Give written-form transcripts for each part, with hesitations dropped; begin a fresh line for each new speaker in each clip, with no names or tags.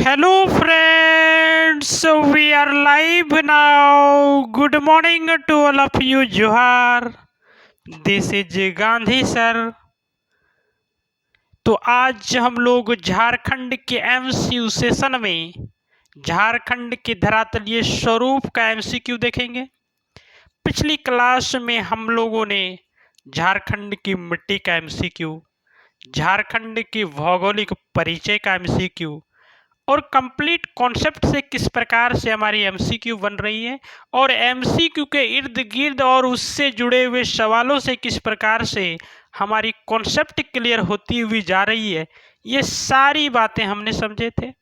Hello friends, we are live now. Good morning to all of you. Johar. This is Gandhi sir. तो आज हम लोग झारखंड के MCQ session में झारखंड के धरातलीय स्वरूप का एमसीक्यू देखेंगे। पिछली क्लास में हम लोगों ने झारखंड की मिट्टी का एमसीक्यू, झारखंड के भौगोलिक परिचय का एमसीक्यू और कंप्लीट कॉन्सेप्ट से किस प्रकार से हमारी एमसीक्यू बन रही है और एमसीक्यू के इर्द गिर्द और उससे जुड़े हुए सवालों से किस प्रकार से हमारी कॉन्सेप्ट क्लियर होती हुई जा रही है, ये सारी बातें हमने समझे थे।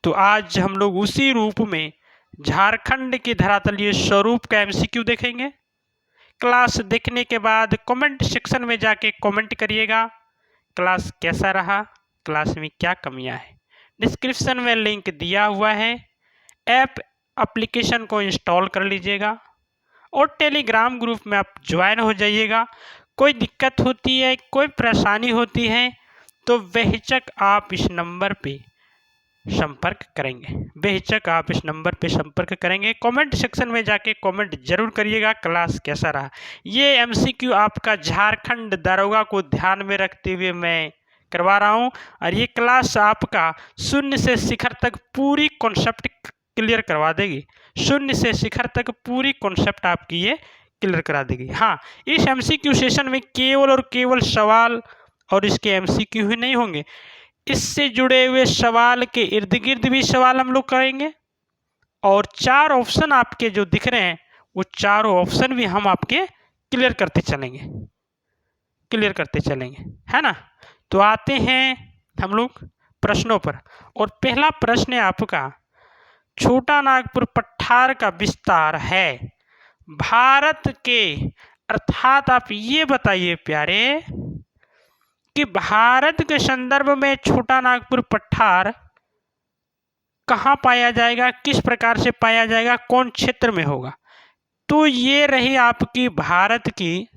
तो आज हम लोग उसी रूप में झारखंड के धरातलीय स्वरूप का एमसीक्यू देखेंगे। क्लास देखने के बाद कमेंट सेक्शन में जाके कमेंट करिएगा, क्लास कैसा रहा, क्लास में क्या कमियां हैं। डिस्क्रिप्शन में लिंक दिया हुआ है, एप्लीकेशन को इंस्टॉल कर लीजिएगा और टेलीग्राम ग्रुप में आप ज्वाइन हो जाइएगा। कोई दिक्कत होती है, कोई परेशानी होती है तो बेहिचक आप इस नंबर पे संपर्क करेंगे, बेहिचक आप इस नंबर पे संपर्क करेंगे। कमेंट सेक्शन में जाके कमेंट जरूर करिएगा, क्लास कैसा रहा। ये एमसीक्यू आपका झारखंड दारोगा को ध्यान में रखते हुए मैं करवा रहा हूँ और ये क्लास आपका शून्य से शिखर तक पूरी कॉन्सेप्ट क्लियर करवा देगी। शून्य से शिखर तक पूरी कॉन्सेप्ट आपकी ये क्लियर करा देगी। हाँ, इस एमसीक्यू सेशन में केवल और केवल सवाल और इसके एमसीक्यू ही नहीं होंगे, इससे जुड़े हुए सवाल के इर्द गिर्द भी सवाल हम लोग करेंगे और 4 ऑप्शन आपके जो दिख रहे हैं वो चारों ऑप्शन भी हम आपके क्लियर करते चलेंगे, है ना। तो आते हैं हम लोग प्रश्नों पर और पहला प्रश्न है आपका, छोटा नागपुर पठार का विस्तार है भारत के, अर्थात आप ये बताइए प्यारे कि भारत के संदर्भ में छोटा नागपुर पठार कहाँ पाया जाएगा, किस प्रकार से पाया जाएगा, कौन क्षेत्र में होगा। तो ये रही आपकी भारत की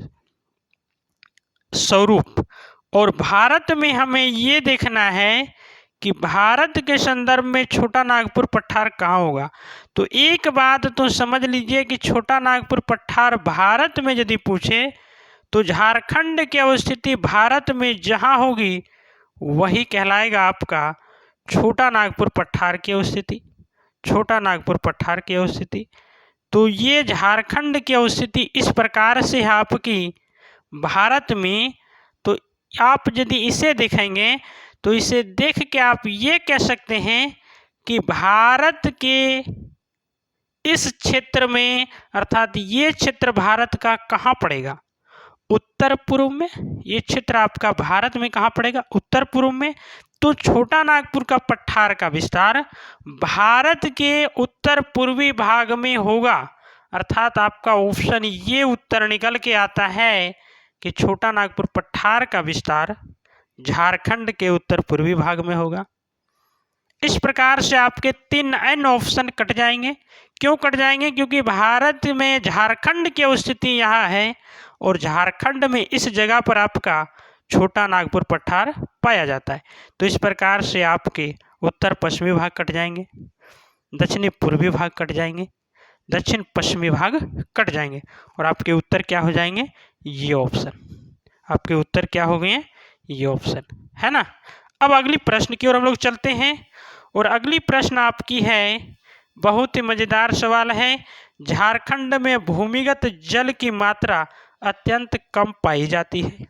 स्वरूप और भारत में हमें ये देखना है कि भारत के संदर्भ में छोटा नागपुर पठार कहाँ होगा। तो एक बात तो समझ लीजिए कि छोटा नागपुर पठार भारत में यदि पूछे तो झारखंड की अवस्थिति भारत में जहाँ होगी वही कहलाएगा आपका छोटा नागपुर पठार की अवस्थिति, छोटा नागपुर पठार की अवस्थिति। तो ये झारखंड की अवस्थिति इस प्रकार से है आपकी भारत में। तो आप यदि इसे देखेंगे तो इसे देख के आप ये कह सकते हैं कि भारत के इस क्षेत्र में, अर्थात ये क्षेत्र भारत का कहाँ पड़ेगा, उत्तर पूर्व में। ये क्षेत्र आपका भारत में कहाँ पड़ेगा, उत्तर पूर्व में। तो छोटा नागपुर का पठार का विस्तार भारत के उत्तर पूर्वी भाग में होगा, अर्थात आपका ऑप्शन ये उत्तर निकल के आता है कि छोटा नागपुर पठार का विस्तार झारखंड के उत्तर पूर्वी भाग में होगा। इस प्रकार से आपके 3 अन्य ऑप्शन कट जाएंगे। क्यों कट जाएंगे? क्योंकि भारत में झारखंड की स्थिति यहाँ है और झारखंड में इस जगह पर आपका छोटा नागपुर पठार पाया जाता है। तो इस प्रकार से आपके उत्तर पश्चिमी भाग कट जाएंगे, दक्षिणी पूर्वी भाग कट जाएंगे, दक्षिण पश्चिमी भाग कट जाएंगे और आपके उत्तर क्या हो जाएंगे, ये ऑप्शन। आपके उत्तर क्या हो गए हैं, ये ऑप्शन, है ना। अब अगली प्रश्न की ओर हम लोग चलते हैं और अगली प्रश्न आपकी है, बहुत ही मजेदार सवाल है। झारखंड में भूमिगत जल की मात्रा अत्यंत कम पाई जाती है।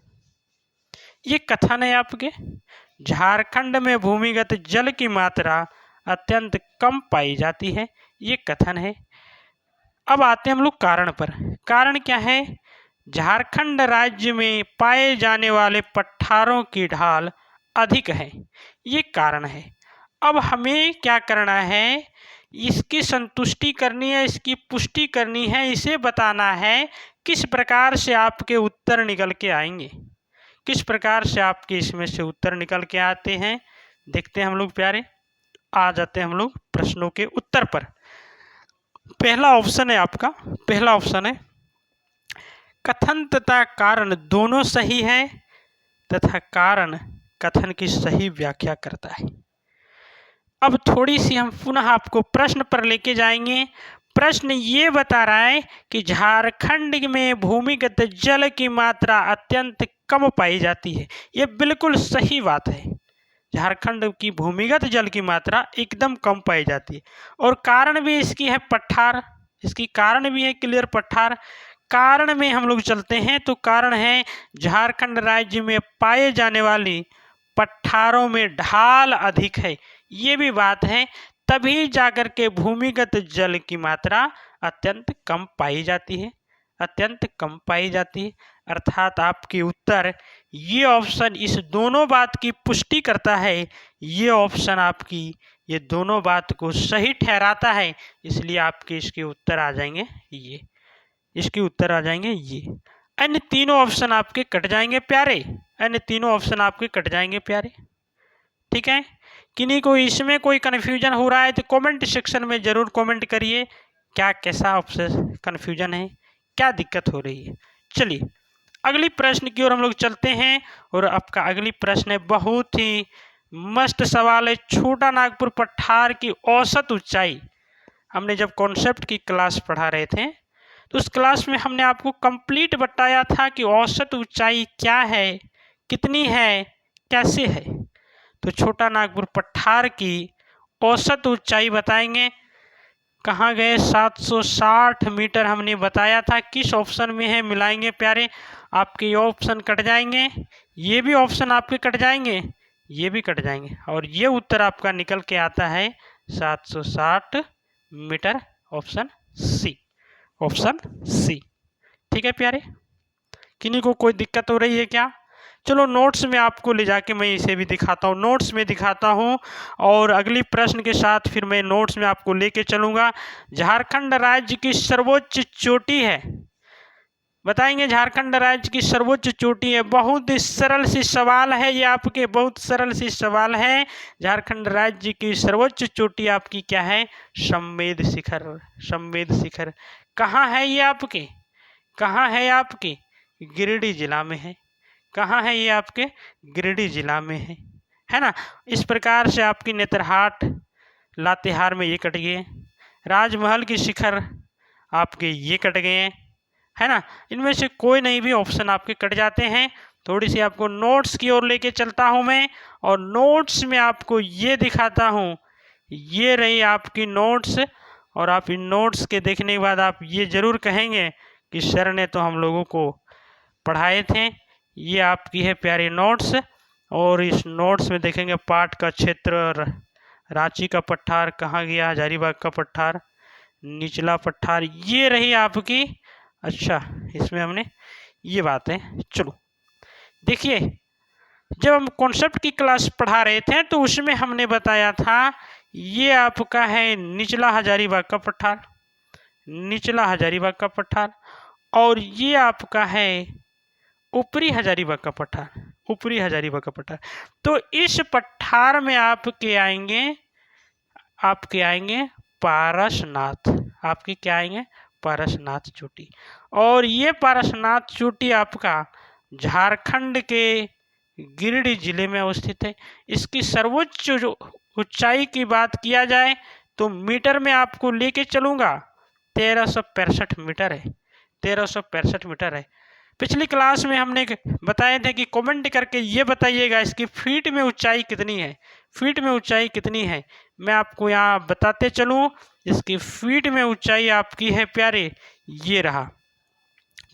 ये कथन है आपके, झारखंड में भूमिगत जल की मात्रा अत्यंत कम पाई जाती है, ये कथन है। अब आते हैं हम लोग कारण पर। कारण क्या है? झारखंड राज्य में पाए जाने वाले पठारों की ढाल अधिक है, ये कारण है। अब हमें क्या करना है, इसकी संतुष्टि करनी है, इसकी पुष्टि करनी है, इसे बताना है किस प्रकार से आपके उत्तर निकल के आएंगे, किस प्रकार से आपके इसमें से उत्तर निकल के आते हैं। देखते हैं हम लोग प्यारे, आ जाते हैं हम लोग प्रश्नों के उत्तर पर। पहला ऑप्शन है आपका, पहला ऑप्शन है कथन तथा कारण दोनों सही है तथा कारण कथन की सही व्याख्या करता है। अब थोड़ी सी हम पुनः आपको प्रश्न पर लेके जाएंगे। प्रश्न ये बता रहा है कि झारखंड में भूमिगत जल की मात्रा अत्यंत कम पाई जाती है। ये बिल्कुल सही बात है, झारखंड की भूमिगत जल की मात्रा एकदम कम पाई जाती है। और कारण भी इसकी है पठार, इसकी कारण भी है क्लियर पठार। कारण में हम लोग चलते हैं तो कारण है झारखंड राज्य में पाए जाने वाली पठारों में ढाल अधिक है, ये भी बात है। तभी जाकर के भूमिगत जल की मात्रा अत्यंत कम पाई जाती है, अत्यंत कम पाई जाती है। अर्थात आपके उत्तर ये ऑप्शन इस दोनों बात की पुष्टि करता है। ये ऑप्शन आपकी ये दोनों बात को सही ठहराता है, इसलिए आपके इसके उत्तर आ जाएंगे ये, इसके उत्तर आ जाएंगे ये। अन्य तीनों ऑप्शन आपके कट जाएंगे प्यारे, अन्य तीनों ऑप्शन आपके कट जाएंगे प्यारे। ठीक है, किन्हीं को इसमें कोई कन्फ्यूजन हो रहा है तो कमेंट सेक्शन में ज़रूर कमेंट करिए, क्या कैसा ऑप्शन कन्फ्यूजन है, क्या दिक्कत हो रही है। चलिए अगली प्रश्न की ओर हम लोग चलते हैं। और आपका अगली प्रश्न है बहुत ही मस्त सवाल है। छोटा नागपुर पठार की औसत ऊंचाई, हमने जब कॉन्सेप्ट की क्लास पढ़ा रहे थे तो उस क्लास में हमने आपको कंप्लीट बताया था कि औसत ऊंचाई क्या है, कितनी है, कैसे है। तो छोटा नागपुर पठार की औसत ऊंचाई बताएंगे। कहाँ गए 760 मीटर हमने बताया था, किस ऑप्शन में है मिलाएंगे प्यारे। आपके ये ऑप्शन कट जाएंगे, ये भी ऑप्शन आपके कट जाएंगे, ये भी कट जाएंगे, और ये उत्तर आपका निकल के आता है 760 metre, option C, option C. ठीक है प्यारे, किन्हीं को कोई दिक्कत हो रही है क्या? चलो नोट्स में आपको ले जाके मैं इसे भी दिखाता हूँ, नोट्स में दिखाता हूँ, और अगली प्रश्न के साथ फिर मैं नोट्स में आपको लेके चलूँगा। झारखंड राज्य की सर्वोच्च चोटी है, बताएंगे झारखंड राज्य की सर्वोच्च चोटी है। बहुत ही सरल सी सवाल है ये आपके, बहुत सरल सी सवाल है। झारखंड राज्य की सर्वोच्च चोटी आपकी क्या है? संवेद शिखर, संवेद शिखर। कहाँ है ये आपके, कहाँ है आपके? गिरिडीह जिला में है। कहाँ है ये आपके? गिरिडीह जिला में है ना। इस प्रकार से आपकी नेतरहाट लातेहार में ये कट गए, राजमहल की शिखर आपके ये कट गए, है ना। इनमें से कोई नहीं भी ऑप्शन आपके कट जाते हैं। थोड़ी सी आपको नोट्स की ओर लेके चलता हूँ मैं, और नोट्स में आपको ये दिखाता हूँ, ये रही आपकी नोट्स। और आप इन नोट्स के देखने के बाद आप ये ज़रूर कहेंगे कि सर ने तो हम लोगों को पढ़ाए थे। ये आपकी है प्यारी नोट्स, और इस नोट्स में देखेंगे पाठ का क्षेत्र, रांची का पठार कहाँ गया, हजारीबाग का पठार, निचला पठार, ये रही आपकी। अच्छा, इसमें हमने ये बात है। चलो देखिए, जब हम कॉन्सेप्ट की क्लास पढ़ा रहे थे तो उसमें हमने बताया था ये आपका है निचला हजारीबाग का पठार, निचला हजारीबाग का पठार, और ये आपका है ऊपरी हजारीबाग का पठार, ऊपरी हजारीबाग का पठार। तो इस पठार में आपके आएंगे, आपके आएंगे पारसनाथ, आपके क्या आएंगे? पारसनाथ चोटी। और ये पारसनाथ चोटी आपका झारखंड के गिरिडीह जिले में अवस्थित है। इसकी सर्वोच्च ऊंचाई की बात किया जाए तो मीटर में आपको लेके चलूँगा 1365 मीटर है, 1365 मीटर है। पिछली क्लास में हमने बताए थे कि कमेंट करके ये बताइएगा इसकी फीट में ऊंचाई कितनी है, फीट में ऊंचाई कितनी है। मैं आपको यहाँ बताते चलूँ, इसकी फीट में ऊंचाई आपकी है प्यारे, ये रहा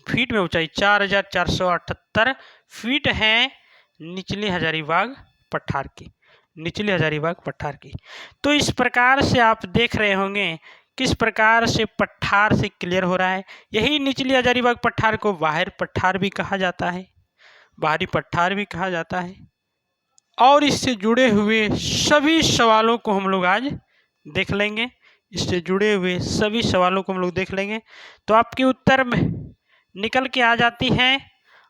फीट में ऊंचाई 4478 फीट है निचली हजारीबाग पठार की, निचली हजारीबाग पठार की। तो इस प्रकार से आप देख रहे होंगे किस प्रकार से पठार से क्लियर हो रहा है। यही निचली हजारीबाग पठार को बाहर पठार भी कहा जाता है, बाहरी पठार भी कहा जाता है। और इससे जुड़े हुए सभी सवालों को हम लोग आज देख लेंगे, इससे जुड़े हुए सभी सवालों को हम लोग देख लेंगे। तो आपके उत्तर में निकल के आ जाती हैं,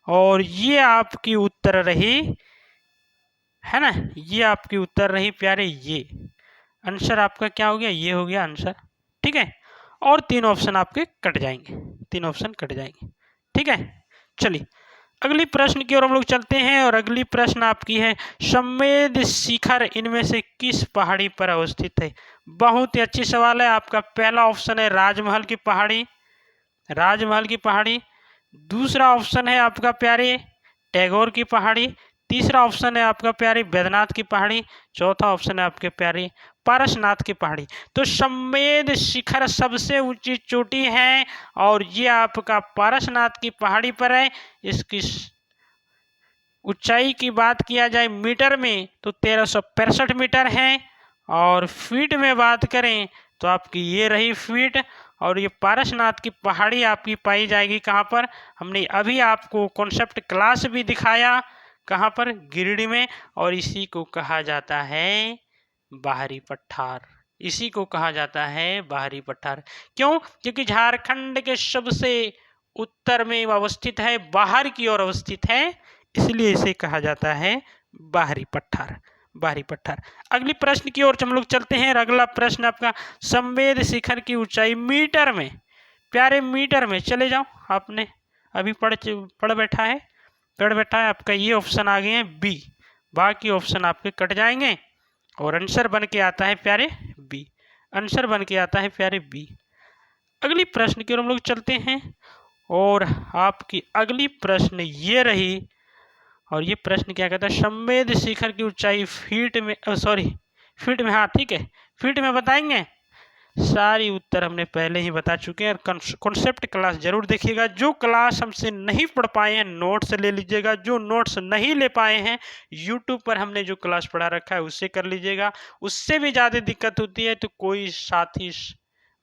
और ये आपकी उत्तर रही, है ना, ये आपकी उत्तर रही प्यारे। ये आंसर आपका क्या हो गया? ये हो गया आंसर। ठीक है, और तीन ऑप्शन आपके कट जाएंगे, तीन ऑप्शन कट जाएंगे। ठीक है, चलिए अगली प्रश्न की ओर हम लोग चलते हैं और अगली प्रश्न आपकी है, सफेद शिखर इनमें से किस पहाड़ी पर अवस्थित है। बहुत ही अच्छी सवाल है। आपका पहला ऑप्शन है राजमहल की पहाड़ी, राजमहल की पहाड़ी। दूसरा ऑप्शन है आपका प्यारे टैगोर की पहाड़ी। तीसरा ऑप्शन है आपका प्यारे बैद्यनाथ की पहाड़ी। चौथा ऑप्शन है आपके प्यारे पारसनाथ की पहाड़ी। तो सफेद शिखर सबसे ऊंची चोटी है और ये आपका पारसनाथ की पहाड़ी पर है। इसकी ऊंचाई की बात किया जाए मीटर में तो 1365 मीटर है, और फीट में बात करें तो आपकी ये रही फीट। और ये पारसनाथ की पहाड़ी आपकी पाई जाएगी कहाँ पर, हमने अभी आपको कॉन्सेप्ट क्लास भी दिखाया, कहाँ पर, गिरिडीह में। और इसी को कहा जाता है बाहरी पठार, इसी को कहा जाता है बाहरी पठार। क्यों? क्योंकि झारखंड के सबसे उत्तर में अवस्थित है, बाहर की ओर अवस्थित है, इसलिए इसे कहा जाता है बाहरी पठार, बाहरी पठार। अगली प्रश्न की ओर हम लोग चलते हैं। अगला प्रश्न आपका, सफेद शिखर की ऊंचाई मीटर में, प्यारे मीटर में चले जाओ, आपने अभी पढ़ बैठा है, पढ़ बैठा है। आपका ये ऑप्शन आ गए हैं बी, बाकी ऑप्शन आपके कट जाएंगे और आंसर बन के आता है प्यारे बी, आंसर बन के आता है प्यारे बी। अगली प्रश्न की ओर हम लोग चलते हैं और आपकी अगली प्रश्न ये रही, और ये प्रश्न क्या कहता है, सफेद शिखर की ऊंचाई फीट में, फीट में, हाँ ठीक है, फीट में बताएंगे। सारी उत्तर हमने पहले ही बता चुके हैं। कॉन्सेप्ट क्लास जरूर देखिएगा। जो क्लास हमसे नहीं पढ़ पाए हैं नोट्स ले लीजिएगा, जो नोट्स नहीं ले पाए हैं यूट्यूब पर हमने जो क्लास पढ़ा रखा है उससे कर लीजिएगा। उससे भी ज़्यादा दिक्कत होती है तो कोई साथी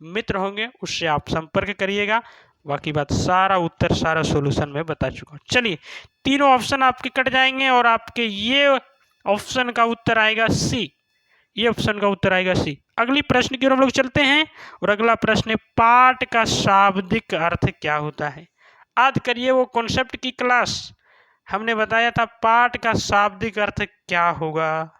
मित्र होंगे उससे आप संपर्क करिएगा। बाकी बात सारा उत्तर सारा सोल्यूशन में बता चुका हूँ। चलिए, तीनों ऑप्शन आपके कट जाएंगे और आपके ये ऑप्शन का उत्तर आएगा सी, ये ऑप्शन का उत्तर आएगा सी। अगली प्रश्न की ओर हम लोग चलते हैं और अगला प्रश्न है, पाठ का शाब्दिक अर्थ क्या होता है। याद करिए वो कॉन्सेप्ट की क्लास हमने बताया था, पाठ का शाब्दिक अर्थ क्या होगा,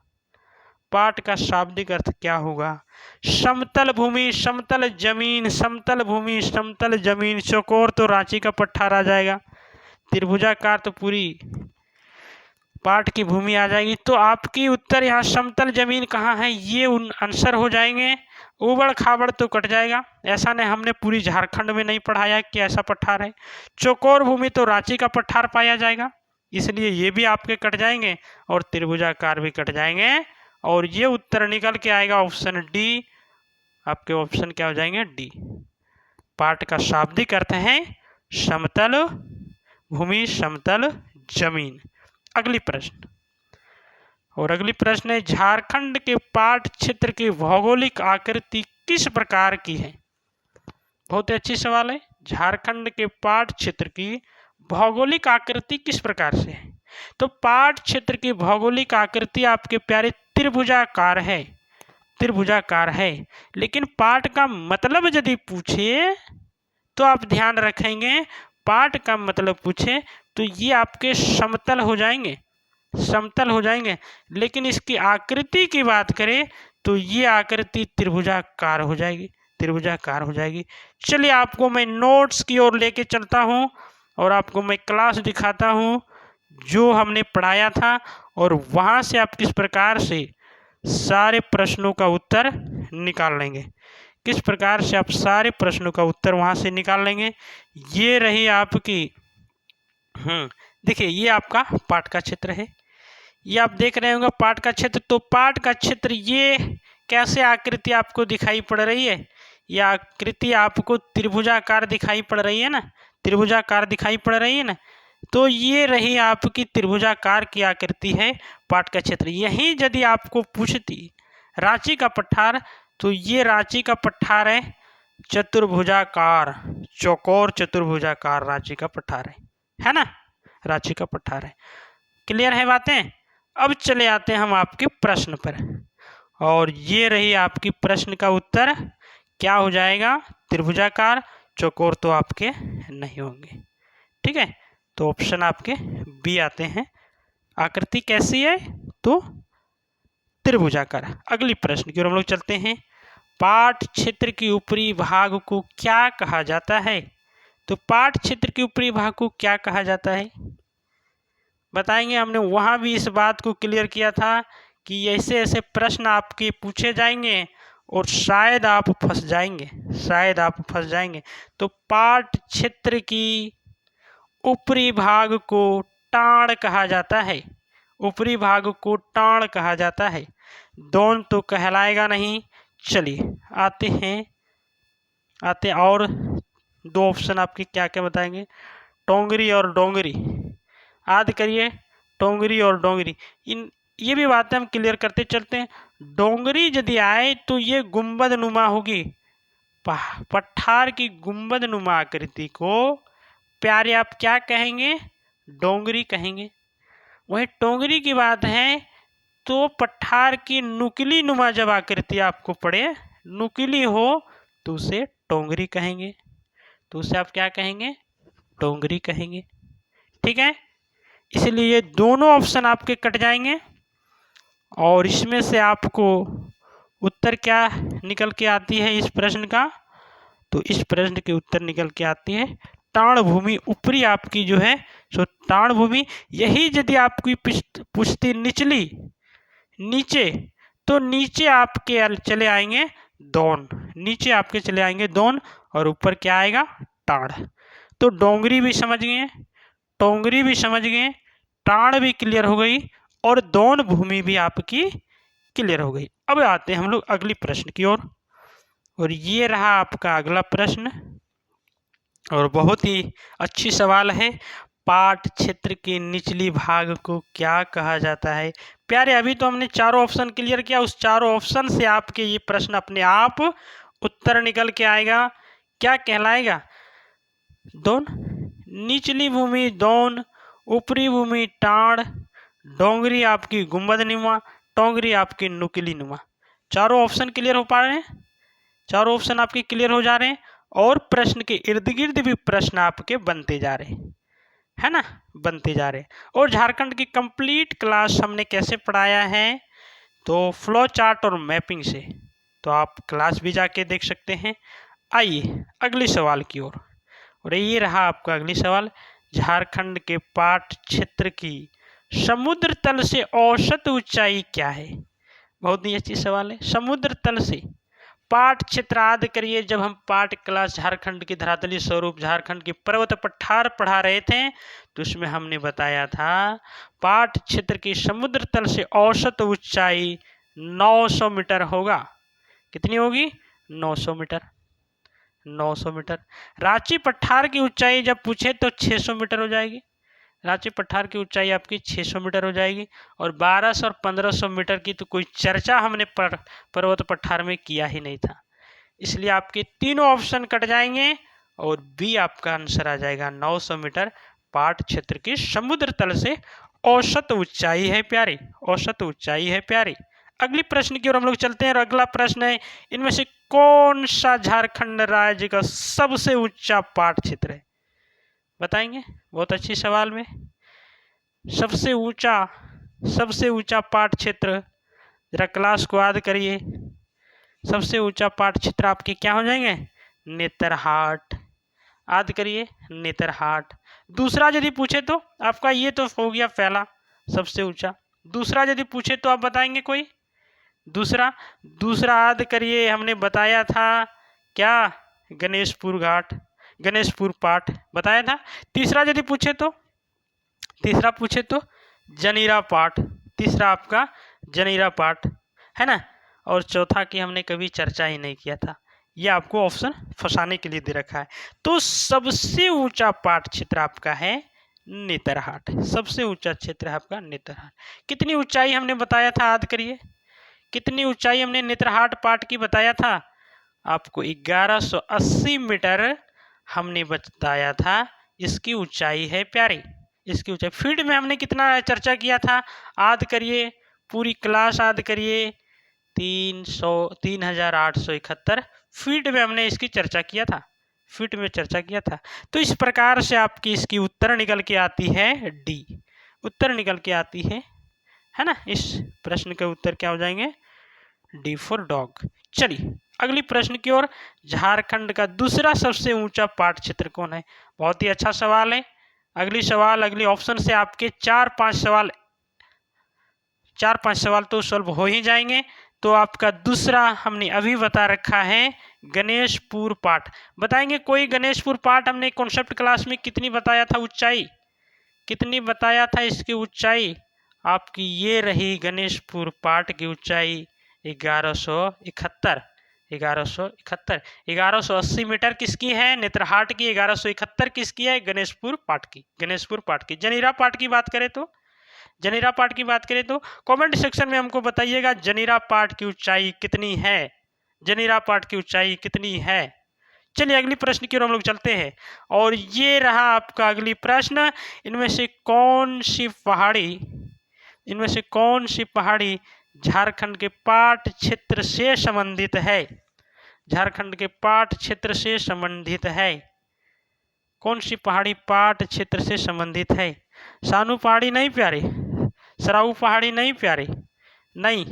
पाठ का शाब्दिक अर्थ क्या होगा। समतल भूमि, समतल जमीन, समतल भूमि, समतल जमीन। चौकोर तो रांची का पठार आ जाएगा, त्रिभुजाकार तो पूरी पाठ की भूमि आ जाएगी। तो आपकी उत्तर यहाँ समतल जमीन कहाँ है, ये आंसर हो जाएंगे। उबड़ खाबड़ तो कट जाएगा, ऐसा नहीं हमने पूरी झारखंड में नहीं पढ़ाया कि ऐसा पठार है। चौकोर भूमि तो रांची का पठार पाया जाएगा, इसलिए ये भी आपके कट जाएंगे और त्रिभुजाकार भी कट जाएंगे, और ये उत्तर निकल के आएगा ऑप्शन डी। आपके ऑप्शन क्या हो जाएंगे, डी। पाठ का शाब्दिक अर्थ है समतल भूमि, समतल जमीन। अगली प्रश्न, और अगली प्रश्न है, झारखंड के पाठ क्षेत्र की भौगोलिक आकृति किस प्रकार की है। बहुत ही अच्छी सवाल है। झारखंड के पाठ क्षेत्र की भौगोलिक आकृति किस प्रकार से है। तो पाठ क्षेत्र की भौगोलिक आकृति आपके प्यारे त्रिभुजाकार है, त्रिभुजाकार है। लेकिन पाठ का मतलब यदि पूछे तो आप ध्यान रखेंगे, पाठ का मतलब पूछे तो ये आपके समतल हो जाएंगे, समतल हो जाएंगे। लेकिन इसकी आकृति की बात करें तो ये आकृति त्रिभुजाकार हो जाएगी, त्रिभुजाकार हो जाएगी। चलिए आपको मैं नोट्स की ओर लेके चलता हूँ और आपको मैं क्लास दिखाता हूँ जो हमने पढ़ाया था, और वहाँ से आप किस प्रकार से सारे प्रश्नों का उत्तर निकाल लेंगे, किस प्रकार से आप सारे प्रश्नों का उत्तर वहाँ से निकाल लेंगे। ये रही आपकी देखिए, ये आपका पाठ का क्षेत्र है, ये आप देख रहे होंगे पाठ का क्षेत्र। तो पाठ का क्षेत्र ये कैसे आकृति आपको दिखाई पड़ रही है, ये आकृति आपको त्रिभुजाकार दिखाई पड़ रही है ना, त्रिभुजाकार दिखाई पड़ रही है ना। तो ये रही आपकी त्रिभुजाकार की आकृति है पाठ का क्षेत्र। यहीं यदि आपको पूछती रांची का पठार, तो ये रांची का पठार है, चतुर्भुजाकार, चौकोर चतुर्भुजाकार रांची का पठार है ना, रांची का पठार है। क्लियर है बातें। अब चले आते हैं हम आपके प्रश्न पर, और ये रही आपकी प्रश्न का उत्तर क्या हो जाएगा, त्रिभुजाकार। चौकोर तो आपके नहीं होंगे, ठीक है। तो ऑप्शन आपके बी आते हैं। आकृति कैसी है, तो त्रिभुजाकार। अगली प्रश्न की ओर हम लोग चलते हैं। पाठ क्षेत्र के ऊपरी भाग को क्या कहा जाता है। तो पाठ क्षेत्र के ऊपरी भाग को क्या कहा जाता है, बताएंगे। हमने वहाँ भी इस बात को क्लियर किया था कि ऐसे ऐसे प्रश्न आपके पूछे जाएंगे और शायद आप फंस जाएंगे, शायद आप फंस जाएंगे। तो पाठ क्षेत्र की ऊपरी भाग को टाण कहा जाता है, ऊपरी भाग को टाण कहा जाता है। दोन तो कहलाएगा नहीं। चलिए आते हैं और दो ऑप्शन आपके क्या क्या बताएंगे, टोंगरी और डोंगरी। याद करिए, टोंगरी और डोंगरी, इन ये भी बातें हम क्लियर करते चलते हैं। डोंगरी यदि आए तो ये गुंबद नुमा होगी, पठार की गुंबद नुमा आकृति को प्यारे आप क्या कहेंगे, डोंगरी कहेंगे। वही टोंगरी की बात है तो पठार की नुकीली नुमा जब आकृति आपको पड़े, नुकीली हो, तो उसे टोंगरी कहेंगे, तो उसे आप क्या कहेंगे, डोंगरी कहेंगे। ठीक है, इसलिए ये दोनों ऑप्शन आपके कट जाएंगे और इसमें से आपको उत्तर क्या निकल के आती है इस प्रश्न का, तो इस प्रश्न के उत्तर निकल के आती है टाण भूमि ऊपरी आपकी जो है सो टाण भूमि। यही यदि आपकी पुष्टि निचली नीचे, तो नीचे आपके चले आएंगे दोन, नीचे आपके चले आएंगे दोन और ऊपर क्या आएगा, टाण। तो डोंगरी भी समझ गए, टोंगरी भी समझ गए, टाण भी क्लियर हो गई और दोन भूमि भी आपकी क्लियर हो गई। अब आते हैं हम लोग अगली प्रश्न की ओर, और ये रहा आपका अगला प्रश्न और बहुत ही अच्छी सवाल है। पाठ क्षेत्र के निचली भाग को क्या कहा जाता है। प्यारे अभी तो हमने चारों ऑप्शन क्लियर किया, उस चारों ऑप्शन से आपके ये प्रश्न अपने आप उत्तर निकल के आएगा। क्या कहलाएगा, दोन, निचली भूमि दोन, ऊपरी भूमि टाण, डोंगरी आपकी गुंबद नुमा, टोंगरी आपकी नुकीली नुमा। चारों ऑप्शन क्लियर हो पा रहे हैं, चारों ऑप्शन आपके क्लियर हो जा रहे हैं और प्रश्न के इर्द गिर्द भी प्रश्न आपके बनते जा रहे हैं, है ना, बनते जा रहे हैं। और झारखंड की कंप्लीट क्लास हमने कैसे पढ़ाया है, तो फ्लो चार्ट और मैपिंग से, तो आप क्लास भी जाके देख सकते हैं। आइए अगले सवाल की ओर, और ये रहा आपका अगली सवाल। झारखंड के पाठ क्षेत्र की समुद्र तल से औसत ऊंचाई क्या है। बहुत ही अच्छी सवाल है। समुद्र तल से पाठ क्षेत्र, याद करिए जब हम पाठ क्लास झारखंड के धरातलीय स्वरूप, झारखंड के पर्वत पठार पढ़ा रहे थे, तो उसमें हमने बताया था पाठ क्षेत्र की समुद्र तल से औसत ऊंचाई 900 मीटर होगा। कितनी होगी, 900 मीटर, 900 मीटर। रांची पठार की ऊंचाई जब पूछे तो 600 मीटर हो जाएगी, रांची पठार की ऊंचाई आपकी 600 मीटर हो जाएगी। और 1200 और 1500 मीटर की तो कोई चर्चा हमने पर्वत पठार में किया ही नहीं था, इसलिए आपके तीनों ऑप्शन कट जाएंगे और बी आपका आंसर आ जाएगा 900 मीटर पाठ क्षेत्र की समुद्र तल से औसत ऊंचाई है प्यारे, औसत ऊंचाई है प्यारे। अगली प्रश्न की ओर हम लोग चलते हैं और अगला प्रश्न है, इनमें से कौन सा झारखंड राज्य का सबसे ऊंचा पाठ क्षेत्र है, बताएंगे। बहुत अच्छी सवाल में सबसे ऊंचा पाठ क्षेत्र, जरा क्लास को याद करिए। सबसे ऊंचा पाठ क्षेत्र आपके क्या हो जाएंगे, नेतरहाट, याद करिए नेतरहाट। दूसरा यदि पूछे तो आपका ये तो हो गया पहला सबसे ऊंचा, दूसरा यदि पूछे तो आप बताएंगे कोई दूसरा याद करिए, हमने बताया था क्या, गणेशपुर घाट, गणेशपुर पाठ बताया था। तीसरा यदि पूछे तो जनीरा पाठ, तीसरा आपका जनीरा पाठ है ना। और चौथा की हमने कभी चर्चा ही नहीं किया था, ये आपको ऑप्शन फंसाने के लिए दे रखा है। तो सबसे ऊंचा पाठ क्षेत्र आपका है नेतरहाट, सबसे ऊंचा क्षेत्र है आपका नेतरहाट। कितनी ऊंचाई हमने बताया था, याद करिए कितनी ऊंचाई हमने नेतरहाट पाठ की बताया था, आपको 1180 मीटर हमने बताया था इसकी ऊंचाई है प्यारे, इसकी ऊंचाई। फीट में हमने कितना चर्चा किया था, याद करिए पूरी क्लास याद करिए, 3871 फीट में हमने इसकी चर्चा किया था, फीट में चर्चा किया था। तो इस प्रकार से आपकी इसकी उत्तर निकल के आती है डी, उत्तर निकल के आती है ना। इस प्रश्न के उत्तर क्या हो जाएंगे, डी फॉर डॉग। चलिए अगली प्रश्न की ओर, झारखंड का दूसरा सबसे ऊंचा पाठ क्षेत्र कौन है। बहुत ही अच्छा सवाल है, अगली सवाल, अगली ऑप्शन से आपके 4-5 सवाल तो सॉल्व हो ही जाएंगे। तो आपका दूसरा हमने अभी बता रखा है गणेशपुर पाठ। बताएंगे कोई गणेशपुर पाठ हमने कॉन्सेप्ट क्लास में कितनी बताया था ऊंचाई, कितनी बताया था इसकी ऊंचाई? आपकी ये रही गणेशपुर पाठ की ऊंचाई 1171। 1180 मीटर किसकी है? नेत्रहाट की। 1171 किसकी है? गणेशपुर पाठ की। गणेशपुर पाठ की। जनीरा पाठ की बात करें तो, जनीरा पाठ की बात करें तो कमेंट सेक्शन में हमको बताइएगा जनीरा पाठ की ऊंचाई कितनी है, जनीरा पाठ की ऊंचाई कितनी है। चलिए अगली प्रश्न की ओर हम लोग चलते हैं, और ये रहा आपका अगली प्रश्न। इनमें से कौन सी पहाड़ी झारखंड के पाट क्षेत्र से संबंधित है? झारखंड के पाट क्षेत्र से संबंधित है। कौन सी पहाड़ी पाट क्षेत्र से संबंधित है? सानू पहाड़ी नहीं प्यारे, सराऊ पहाड़ी नहीं प्यारे, नहीं।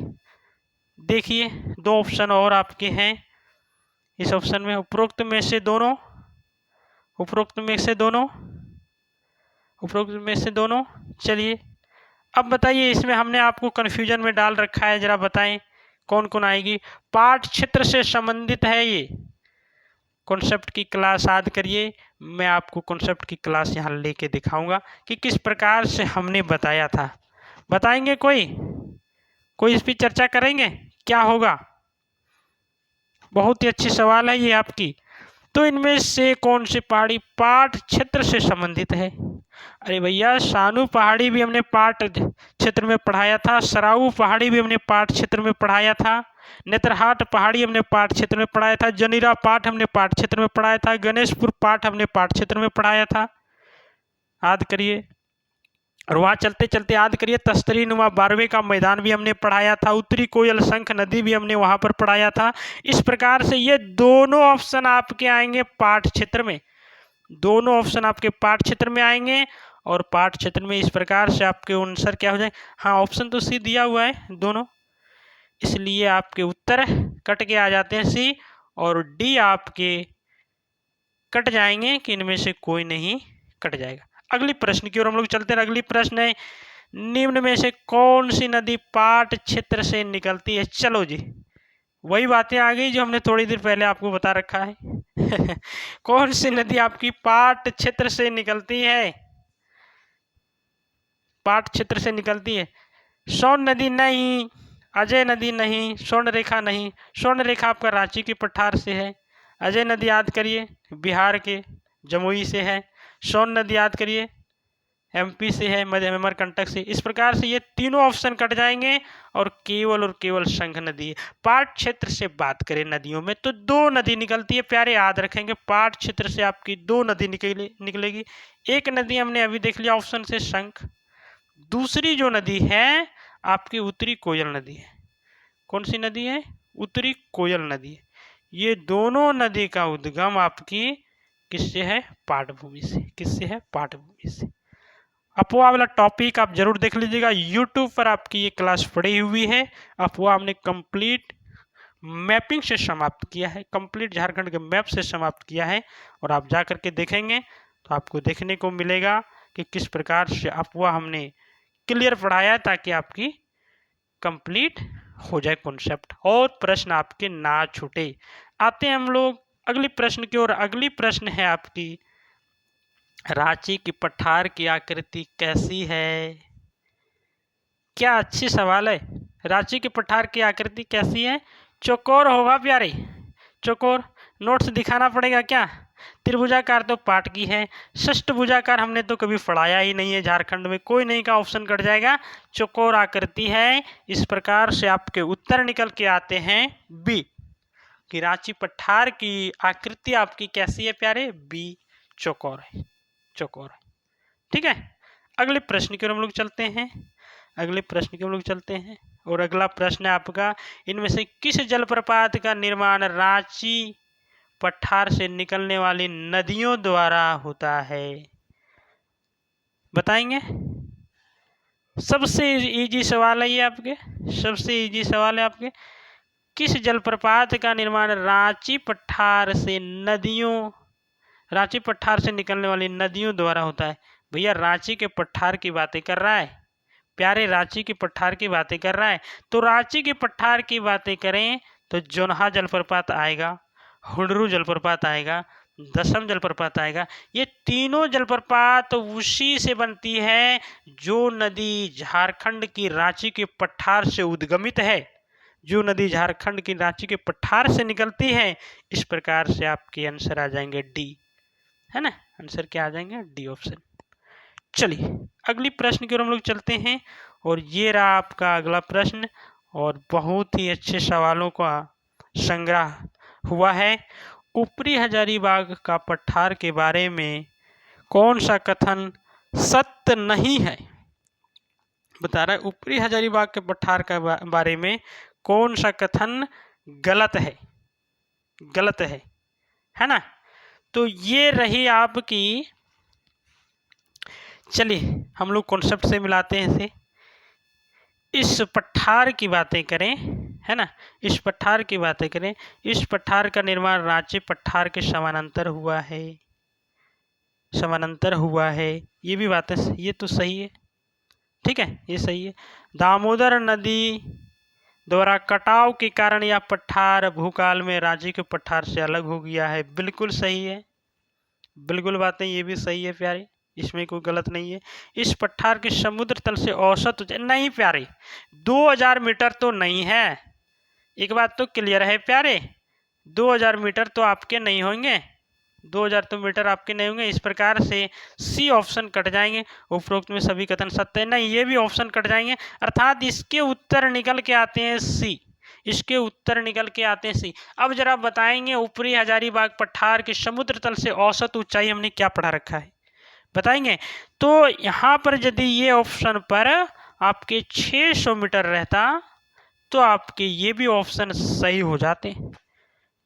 देखिए दो ऑप्शन और आपके हैं इस ऑप्शन में, उपरोक्त में से दोनों। चलिए अब बताइए, इसमें हमने आपको कंफ्यूजन में डाल रखा है, जरा बताएं कौन कौन आएगी। पाठ क्षेत्र से संबंधित है ये। कॉन्सेप्ट की क्लास याद करिए, मैं आपको कॉन्सेप्ट की क्लास यहाँ लेके दिखाऊंगा कि किस प्रकार से हमने बताया था। बताएंगे कोई इस पर चर्चा करेंगे, क्या होगा? बहुत ही अच्छी सवाल है ये आपकी। तो इनमें से कौन सी पहाड़ी पाट क्षेत्र से संबंधित है? अरे भैया, सानू पहाड़ी भी हमने पाट क्षेत्र में पढ़ाया था, सराऊ पहाड़ी भी हमने पाट क्षेत्र में पढ़ाया था, नेत्रहाट पहाड़ी हमने पाट क्षेत्र में पढ़ाया था, जनीरा पाठ हमने पाट क्षेत्र में पढ़ाया था, गणेशपुर पाठ हमने पाट क्षेत्र में पढ़ाया था। याद करिए। और वहाँ चलते चलते याद करिए, तस्तरी नुमा बारहवें का मैदान भी हमने पढ़ाया था, उत्तरी कोयल शंख नदी भी हमने वहाँ पर पढ़ाया था। इस प्रकार से ये दोनों ऑप्शन आपके आएंगे पाठ क्षेत्र में, दोनों ऑप्शन आपके पाठ क्षेत्र में आएंगे। और पाठ क्षेत्र में इस प्रकार से आपके आंसर क्या हो जाए? हाँ, ऑप्शन तो सी दिया हुआ है दोनों, इसलिए आपके उत्तर कट के आ जाते हैं सी, और डी आपके कट जाएंगे कि इनमें से कोई नहीं कट जाएगा। अगली प्रश्न की ओर हम लोग चलते हैं। अगली प्रश्न है, निम्न में से कौन सी नदी पाट क्षेत्र से निकलती है? चलो जी, वही बातें आ गई जो हमने थोड़ी देर पहले आपको बता रखा है। कौन सी नदी आपकी पाट क्षेत्र से निकलती है? पाट क्षेत्र से निकलती है। स्वर्ण नदी नहीं, अजय नदी नहीं, स्वर्ण रेखा नहीं। स्वर्ण रेखा आपका रांची के पठार से है। अजय नदी याद करिए बिहार के जमुई से है। स्वर्ण नदी याद करिए एमपी से है, अमरकंटक से। इस प्रकार से ये तीनों ऑप्शन कट जाएंगे, और केवल शंख नदी है। पाट क्षेत्र से बात करें नदियों में तो दो नदी निकलती है प्यारे, याद रखेंगे। पाट क्षेत्र से आपकी दो नदी निकलेगी। एक नदी हमने अभी देख लिया ऑप्शन से, शंख। दूसरी जो नदी है आपकी उत्तरी कोयल नदी है। कौन सी नदी है? उत्तरी कोयल नदी है। ये दोनों नदी का उद्गम आपकी किससे है? पाटभूमि से। किससे है? पाटभूमि से। अफवाह वाला टॉपिक आप जरूर देख लीजिएगा, यूट्यूब पर आपकी ये क्लास पड़ी हुई है। अफवाह हमने कंप्लीट मैपिंग से समाप्त किया है, कंप्लीट झारखंड के मैप से समाप्त किया है, और आप जा करके देखेंगे तो आपको देखने को मिलेगा कि किस प्रकार से अफवाह हमने क्लियर पढ़ाया, ताकि आपकी कंप्लीट हो जाए कॉन्सेप्ट और प्रश्न आपके ना छूटे। आते हैं हम लोग अगली प्रश्न की ओर। अगली प्रश्न है आपकी, रांची की पठार की आकृति कैसी है? क्या अच्छी सवाल है। रांची के पठार की आकृति कैसी है? चौकोर होगा प्यारे, चौकोर। नोट्स दिखाना पड़ेगा क्या? त्रिभुजाकार तो पाट की है, षष्ठभुजाकार हमने तो कभी पढ़ाया ही नहीं है झारखंड में, कोई नहीं का ऑप्शन कट जाएगा। चौकोर आकृति है। इस प्रकार से आपके उत्तर निकल के आते हैं बी, कि रांची पठार की आकृति आपकी कैसी है प्यारे? बी, चौकोर है, चौकोर है। ठीक है। अगले प्रश्न की ओर हम लोग चलते हैं। और अगला प्रश्न है आपका, इनमें से किस जलप्रपात का निर्माण रांची पठार से निकलने वाली नदियों द्वारा होता है? बताएंगे? सबसे इजी सवाल है ये आपके, सबसे इजी सवाल है आपके। किस जलप्रपात का निर्माण रांची पठार से निकलने वाली नदियों द्वारा होता है? भैया रांची के पठार की बातें कर रहा है प्यारे, रांची के पठार की बातें कर रहा है। तो रांची के पठार की बातें करें तो जोन्हा जलप्रपात आएगा, हुडरू जलप्रपात आएगा, दसम जलप्रपात आएगा। ये तीनों जलप्रपात उसी से बनती है जो नदी झारखंड की रांची के पठार से उद्गमित है, जो नदी झारखंड की रांची के पठार से निकलती है। इस प्रकार से आपके आंसर आ जाएंगे डी, है ना। आंसर क्या आ जाएंगे? D option. चलिए अगली प्रश्न की ओर हम लोग चलते हैं और ये रहा आपका अगला प्रश्न और बहुत ही अच्छे सवालों का संग्रह हुआ है। ऊपरी हजारीबाग का पठार के बारे में कौन सा कथन सत्य नहीं है? बता रहा है ऊपरी हजारीबाग के पठार के बारे में कौन सा कथन गलत है, गलत है ना। तो ये रही आपकी, चलिए हम लोग कॉन्सेप्ट से मिलाते हैं इसे। इस पठार की बातें करें, है ना, इस पठार की बातें करें, इस पठार का निर्माण रांची पठार के समानांतर हुआ है, समानांतर हुआ है। ये भी बात है, ये तो सही है, ठीक है, ये सही है। दामोदर नदी द्वारा कटाव के कारण यह पठार भूकाल में रांची के पठार से अलग हो गया है, बिल्कुल सही है, बिल्कुल बातें ये भी सही है प्यारे, इसमें कोई गलत नहीं है। इस पठार के समुद्र तल से औसत नहीं प्यारे, 2000 मीटर तो नहीं है, एक बात तो क्लियर है प्यारे, 2000 मीटर तो आपके नहीं होंगे, 2000 तो मीटर आपके नहीं होंगे। इस प्रकार से सी ऑप्शन कट जाएंगे, उपरोक्त में सभी कथन सत्य है, नहीं ये भी ऑप्शन कट जाएंगे, अर्थात इसके उत्तर निकल के आते हैं सी, इसके उत्तर निकल के आते हैं सी। अब जरा बताएंगे ऊपरी हजारीबाग पठार के समुद्र तल से औसत ऊंचाई हमने क्या पढ़ा रखा है, बताएंगे। तो यहाँ पर यदि ये ऑप्शन पर आपके 600 मीटर रहता तो आपके ये भी ऑप्शन सही हो जाते।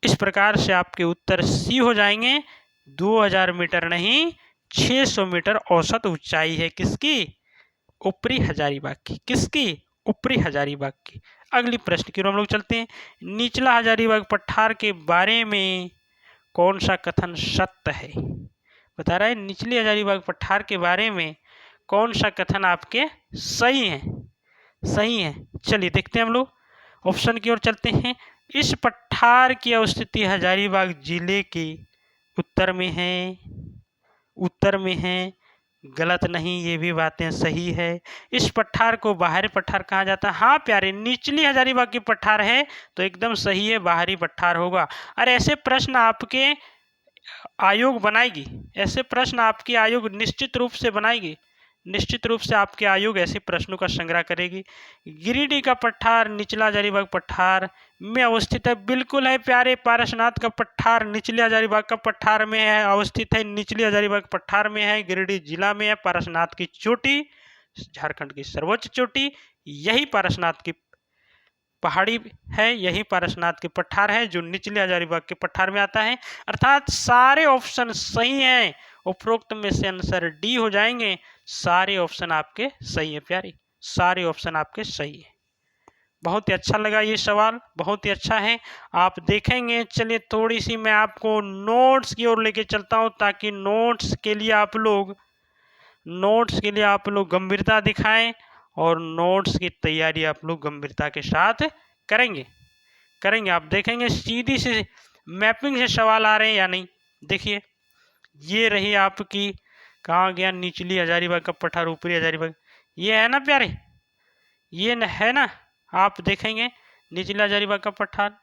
इस प्रकार से आपके उत्तर सी हो जाएंगे, 2000 मीटर नहीं 600 मीटर औसत ऊंचाई है किसकी? ऊपरी हजारीबाग की। किसकी? ऊपरी हजारीबाग की। अगली प्रश्न की ओर हम लोग चलते हैं। निचला हजारीबाग पठार के बारे में कौन सा कथन सत्य है? बता रहा है निचली हजारीबाग पठार के बारे में कौन सा कथन आपके सही है, सही है। चलिए देखते हैं हम लोग, ऑप्शन की ओर चलते हैं। इस पठार की अवस्थिति हजारीबाग जिले के उत्तर में है, उत्तर में है, गलत नहीं, ये भी बातें सही है। इस पठार को बाहरी पठार कहा जाता है, हाँ प्यारे, निचली हजारीबाग की पठार है तो एकदम सही है, बाहरी पठार होगा। और ऐसे प्रश्न आपके आयोग बनाएगी, ऐसे प्रश्न आपकी आयोग निश्चित रूप से बनाएगी, निश्चित रूप से आपके आयोग ऐसे प्रश्नों का संग्रह करेगी। गिरिडीह का पठार निचला हजारीबाग पठार में अवस्थित है, बिल्कुल है प्यारे, पारसनाथ का पठार निचले हजारीबाग का पठार में है, अवस्थित है, निचले हजारीबाग पठार में है, गिरिडीह जिला में है। पारसनाथ की चोटी झारखंड की सर्वोच्च चोटी, यही पारसनाथ की पहाड़ी है, यही पारसनाथ के पठार है जो निचले हजारीबाग के पठार में आता है। अर्थात सारे ऑप्शन सही हैं, उपरोक्त में से आंसर डी हो जाएंगे। सारे ऑप्शन आपके सही है प्यारे, सारे ऑप्शन आपके सही है। बहुत ही अच्छा लगा ये सवाल, बहुत ही अच्छा है, आप देखेंगे। चलिए थोड़ी सी मैं आपको नोट्स की ओर लेके चलता हूँ ताकि नोट्स के लिए आप लोग गंभीरता दिखाएं और नोट्स की तैयारी आप लोग गंभीरता के साथ करेंगे। आप देखेंगे सीधी से मैपिंग से सवाल आ रहे हैं या नहीं। देखिए ये रही आपकी, कहाँ गया, निचली हजारीबाग का पठार, ऊपरी हजारीबाग, ये है ना प्यारे, ये है ना। आप देखेंगे निचला हजारीबाग का पठार,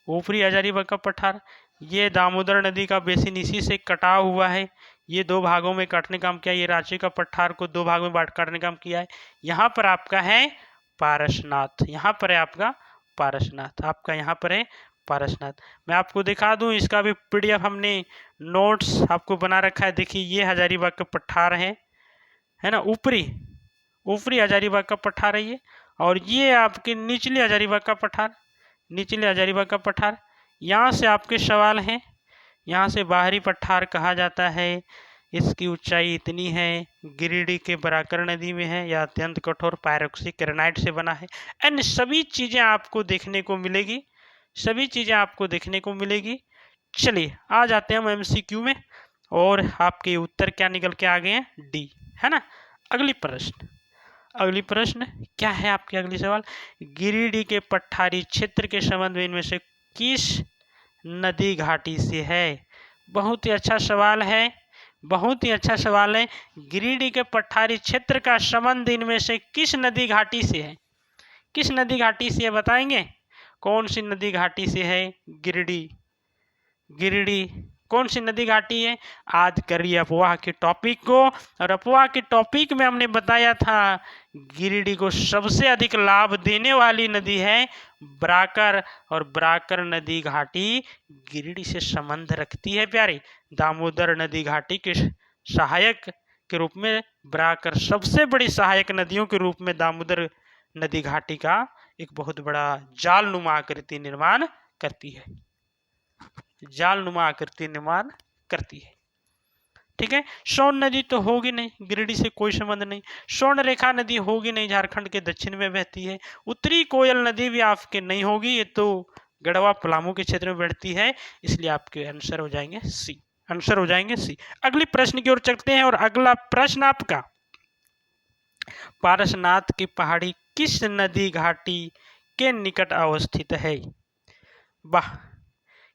ऊपरी हजारीबाग का पठार, ये दामोदर नदी का बेसिन इसी से कटा हुआ है, ये दो भागों में काटने काम किया, ये रांची का पठार को दो भागों में काटने काम किया है। यहाँ पर आपका है पारसनाथ, यहाँ पर है आपका पारसनाथ, आपका यहाँ पर है पारसनाथ। मैं आपको दिखा दूं, इसका भी पीडीएफ हमने नोट्स आपको बना रखा है। देखिए ये हजारीबाग का पठार है ना, ऊपरी हजारीबाग का पठार है ये, और ये आपके निचले हजारीबाग का पठार, निचले हजारीबाग का पठार। यहाँ से आपके सवाल हैं, यहाँ से बाहरी पठार कहा जाता है, इसकी ऊंचाई इतनी है, गिरिडीह के बराकर नदी में है, यह अत्यंत कठोर पायरोक्सी ग्रेनाइट से बना है। अन्य सभी चीज़ें आपको देखने को मिलेगी, सभी चीज़ें आपको देखने को मिलेगी। चलिए आ जाते हैं हम एमसीक्यू में, और आपके उत्तर क्या निकल के आ गए हैं? डी। है ना। अगली प्रश्न क्या है आपके अगली सवाल, गिरिडीह के पठारी क्षेत्र के संबंध में इनमें से किस नदी घाटी से है। बहुत ही अच्छा सवाल है, बहुत ही अच्छा सवाल है। गिरिडीह के पठारी क्षेत्र का संबंध इनमें से किस नदी घाटी से है, किस नदी घाटी से है बताएंगे। कौन सी नदी घाटी से है गिरिडीह कौन सी नदी घाटी है। आज करिए अफवाह के टॉपिक को, और अफवाह के टॉपिक में हमने बताया था गिरिडीह को सबसे अधिक लाभ देने वाली नदी है बराकर, और बराकर नदी घाटी गिरिडीह से संबंध रखती है प्यारे। दामोदर नदी घाटी के सहायक के रूप में बराकर सबसे बड़ी सहायक नदियों के रूप में दामोदर नदी घाटी का एक बहुत बड़ा जालनुमा आकृति निर्माण करती है, जालनुमा आकृति निर्माण करती है। ठीक है, स्वर्ण नदी तो होगी नहीं, गिरिडीह से कोई संबंध नहीं। स्वर्ण रेखा नदी होगी नहीं, झारखंड के दक्षिण में बहती है। उत्तरी कोयल नदी भी आपके नहीं होगी, ये तो गढ़वा पलामू के क्षेत्र में बैठती है, इसलिए आपके आंसर हो जाएंगे सी, आंसर हो जाएंगे सी। अगली प्रश्न की ओर चलते हैं, और अगला प्रश्न आपका, पारसनाथ की पहाड़ी किस नदी घाटी के निकट अवस्थित है। वाह,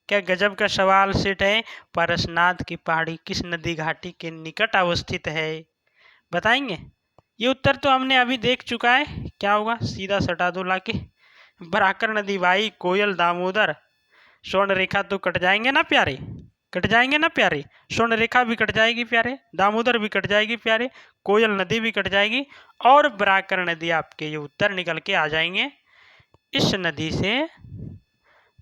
क्या गजब का सवाल सेट है। पारसनाथ की पहाड़ी किस नदी घाटी के निकट अवस्थित है बताएंगे। ये उत्तर तो हमने अभी देख चुका है, क्या होगा, सीधा सटा दो लाके। बराकर नदी, वाई, कोयल, दामोदर, स्वर्ण रेखा तो कट जाएंगे ना प्यारे, कट जाएंगे ना प्यारे। स्वर्ण रेखा भी कट जाएगी प्यारे, दामोदर भी कट जाएगी प्यारे, कोयल नदी भी कट जाएगी, और बराकर नदी आपके ये उत्तर निकल के आ जाएंगे। इस नदी से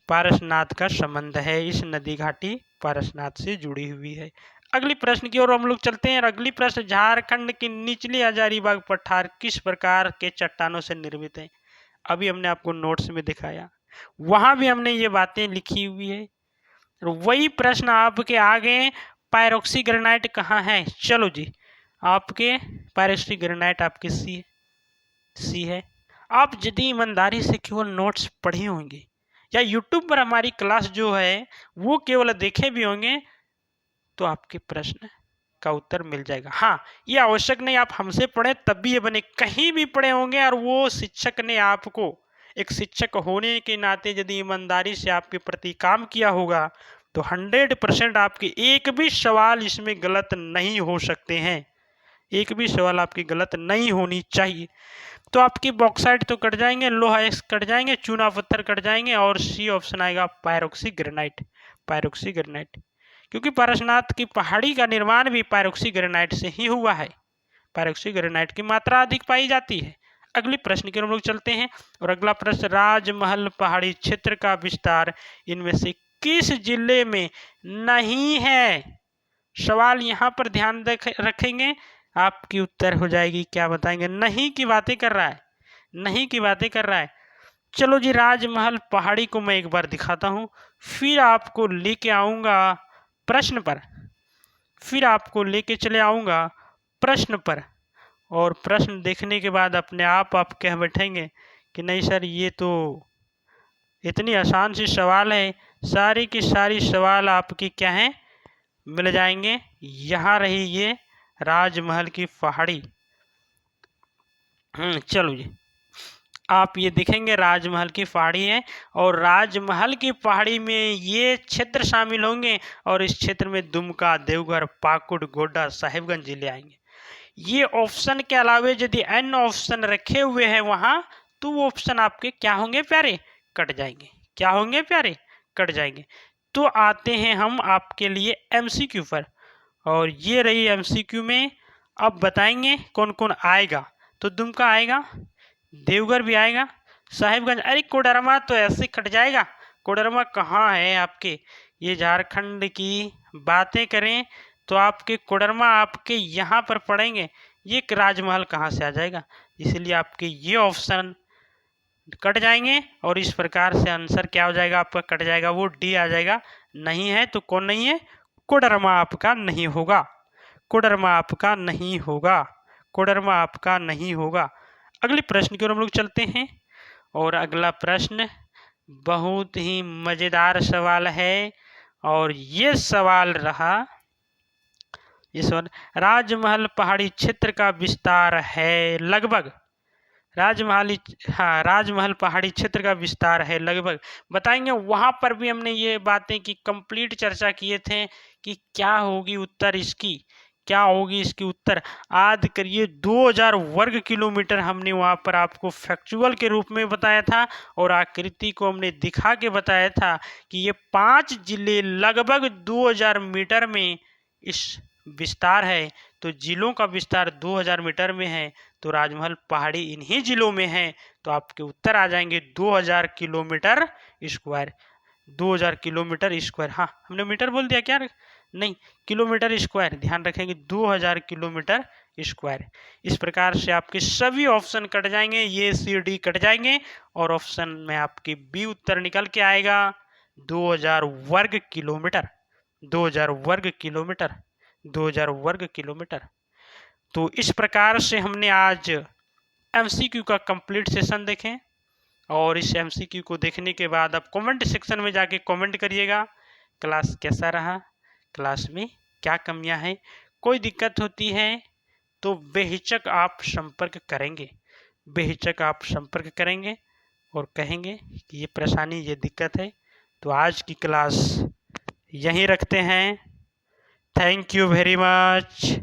पारसनाथ का संबंध है, इस नदी घाटी पारसनाथ से जुड़ी हुई है। अगली प्रश्न की ओर हम लोग चलते हैं। अगली प्रश्न, झारखंड की निचली हजारीबाग पठार किस प्रकार के चट्टानों से निर्मित है। अभी हमने आपको नोट्स में दिखाया, वहां भी हमने ये बातें लिखी हुई है। वही प्रश्न आपके आगे, पायरोक्सी ग्रेनाइट कहाँ है। चलो जी, आपके पायरोक्सी ग्रेनाइट आपके सी है। आप यदि ईमानदारी से केवल नोट्स पढ़े होंगे या यूट्यूब पर हमारी क्लास जो है वो केवल देखे भी होंगे, तो आपके प्रश्न का उत्तर मिल जाएगा। हाँ, ये आवश्यक नहीं आप हमसे पढ़े तब भी ये बने, कहीं भी पढ़े होंगे और वो शिक्षक ने आपको एक शिक्षक होने के नाते यदि ईमानदारी से आपके प्रति काम किया होगा तो 100% आपके एक भी सवाल इसमें गलत नहीं हो सकते हैं, एक भी सवाल आपकी गलत नहीं होनी चाहिए। तो आपकी बॉक्साइट तो कट जाएंगे, लोहा एक्स कट जाएंगे, चूना पत्थर कट जाएंगे, और सी ऑप्शन आएगा पायरोक्सी ग्रेनाइट, पायरोक्सी ग्रेनाइट, क्योंकि पारसनाथ की पहाड़ी का निर्माण भी पायरोक्सी ग्रेनाइट से ही हुआ है। पायरोक्सी ग्रेनाइट की मात्रा अधिक पाई जाती है। अगली प्रश्न की हम लोग चलते हैं, और अगला प्रश्न, राजमहल पहाड़ी क्षेत्र का विस्तार इनमें से किस जिले में नहीं है। सवाल यहाँ पर ध्यान रखेंगे, आपकी उत्तर हो जाएगी, क्या बताएंगे, नहीं की बातें कर रहा है, नहीं की बातें कर रहा है। चलो जी, राजमहल पहाड़ी को मैं एक बार दिखाता हूँ, फिर आपको लेके आऊँगा प्रश्न पर, फिर आपको लेके चले आऊँगा प्रश्न पर, और प्रश्न देखने के बाद अपने आप कह बैठेंगे कि नहीं सर ये तो इतनी आसान सी सवाल है, सारी की सारी सवाल आपकी क्या है मिल जाएंगे। यहाँ रही ये राजमहल की पहाड़ी, चलो जी, आप ये देखेंगे राजमहल की पहाड़ी है, और राजमहल की पहाड़ी में ये क्षेत्र शामिल होंगे, और इस क्षेत्र में दुमका, देवघर, पाकुड़, गोड्डा, साहिबगंज जिले आएंगे। ये ऑप्शन के अलावा यदि अन्य ऑप्शन रखे हुए हैं वहां, तो वो ऑप्शन आपके क्या होंगे प्यारे, कट जाएंगे। क्या होंगे प्यारे, कट जाएंगे। तो आते हैं हम आपके लिए एमसीक्यू पर, और ये रही एमसीक्यू में। अब बताएंगे कौन कौन आएगा। तो दुमका आएगा, देवघर भी आएगा, साहिबगंज, अरे कोडरमा तो ऐसे कट जाएगा, कोडरमा कहाँ है आपके, ये झारखंड की बातें करें तो आपके कोडरमा आपके यहाँ पर पड़ेंगे, ये राजमहल कहाँ से आ जाएगा, इसलिए आपके ये ऑप्शन कट जाएंगे, और इस प्रकार से आंसर क्या हो जाएगा आपका, कट जाएगा, वो डी आ जाएगा। नहीं है तो कौन नहीं है, कोडरमा आपका नहीं होगा, कोडरमा आपका नहीं होगा, कोडरमा आपका नहीं होगा। अगले प्रश्न की ओर हम लोग चलते हैं, और अगला प्रश्न बहुत ही मज़ेदार सवाल है, और ये सवाल रहा इस बार राजमहल पहाड़ी क्षेत्र का विस्तार है लगभग। राजमहल पहाड़ी क्षेत्र का विस्तार है लगभग, बताएंगे। वहां पर भी हमने ये बातें की, कंप्लीट चर्चा किए थे कि क्या होगी उत्तर इसकी, क्या होगी इसकी उत्तर। याद करिए 2000 वर्ग किलोमीटर हमने वहां पर आपको फैक्चुअल के रूप में बताया था, और आकृति को हमने दिखा के बताया था कि ये 5 जिले लगभग 2000 मीटर में इस विस्तार है। तो जिलों का विस्तार 2000 मीटर में है, तो राजमहल पहाड़ी इन्हीं जिलों में है। तो आपके उत्तर आ जाएंगे 2000 किलोमीटर स्क्वायर। 2000 किलोमीटर स्क्वायर, हाँ हमने मीटर बोल दिया क्या, नहीं किलोमीटर स्क्वायर, ध्यान रखेंगे 2000 किलोमीटर स्क्वायर। इस प्रकार से आपके सभी ऑप्शन कट जाएंगे, ये सी डी कट जाएंगे, और ऑप्शन में आपके बी उत्तर निकल के आएगा 2000 वर्ग किलोमीटर। 2000 वर्ग किलोमीटर, 2000 वर्ग किलोमीटर। तो इस प्रकार से हमने आज एमसीक्यू का कंप्लीट सेशन देखें, और इस एमसीक्यू को देखने के बाद आप कमेंट सेक्शन में जाके कमेंट करिएगा क्लास कैसा रहा, क्लास में क्या कमियां हैं। कोई दिक्कत होती है तो बेहिचक आप संपर्क करेंगे, बेहिचक आप संपर्क करेंगे और कहेंगे कि ये परेशानी, ये दिक्कत है। तो आज की क्लास यहीं रखते हैं। Thank you very much.